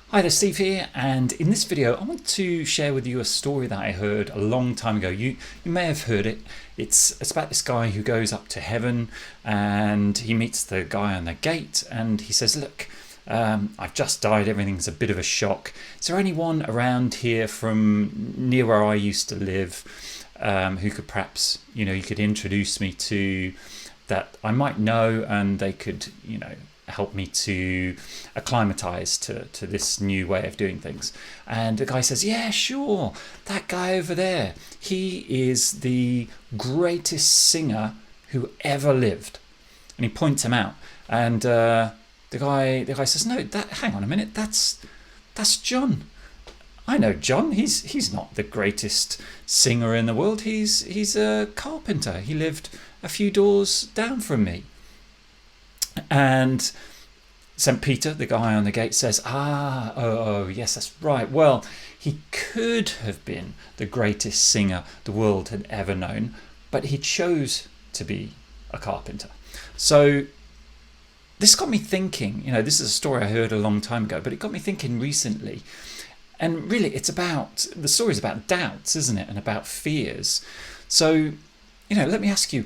Hi there, Steve here, and in this video I want to share with you a story that I heard a long time ago. You may have heard it. It's about this guy who goes up to heaven and he meets the guy on the gate and he says, look, I've just died, everything's a bit of a shock. Is there anyone around here from near where I used to live who could perhaps, you could introduce me to that I might know, and they could, help me to acclimatize to this new way of doing things. And the guy says, yeah, sure, that guy over there, he is the greatest singer who ever lived. And he points him out, and the guy says, no, hang on a minute, that's John. I know John. He's not the greatest singer in the world. He's a carpenter. He lived a few doors down from me. And St. Peter, the guy on the gate, says, yes, that's right. Well, he could have been the greatest singer the world had ever known, but he chose to be a carpenter. So this got me thinking, this is a story I heard a long time ago, but it got me thinking recently. And really, the story is about doubts, isn't it? And about fears. So, let me ask you,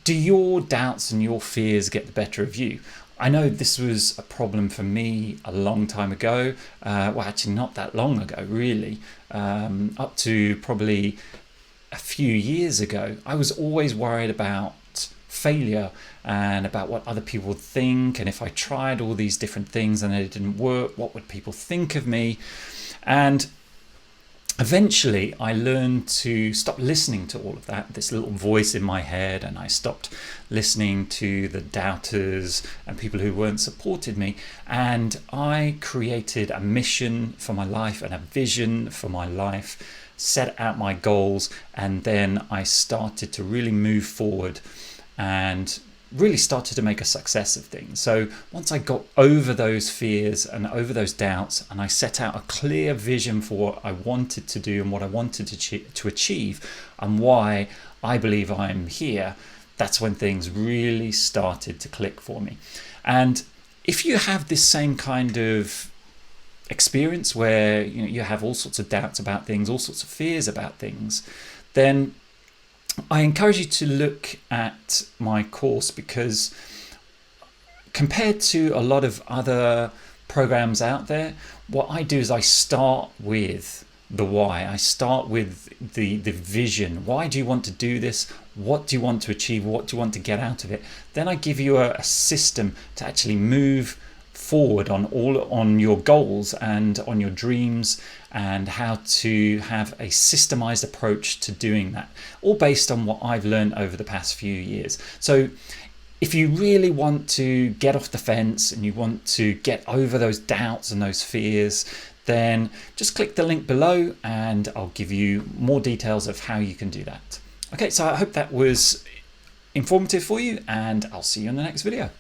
do your doubts and your fears get the better of you? I know this was a problem for me a long time ago. Well, actually not that long ago, really. Up to probably a few years ago. I was always worried about failure and about what other people would think. And if I tried all these different things and they didn't work, what would people think of me? And eventually I learned to stop listening to all of that, this little voice in my head, and I stopped listening to the doubters and people who weren't supported me. And I created a mission for my life and a vision for my life, set out my goals, and then I started to really move forward and really started to make a success of things. So once I got over those fears and over those doubts, and I set out a clear vision for what I wanted to do and what I wanted to achieve and why I believe I'm here, that's when things really started to click for me. And if you have this same kind of experience where you have all sorts of doubts about things, all sorts of fears about things, then I encourage you to look at my course, because compared to a lot of other programs out there, what I do is I start with the why. I start with the vision. Why do you want to do this? What do you want to achieve? What do you want to get out of it? Then I give you a system to actually move forward on your goals and on your dreams, and how to have a systemized approach to doing that, all based on what I've learned over the past few years. So if you really want to get off the fence and you want to get over those doubts and those fears, then just click the link below and I'll give you more details of how you can do that. Okay, so I hope that was informative for you, and I'll see you in the next video.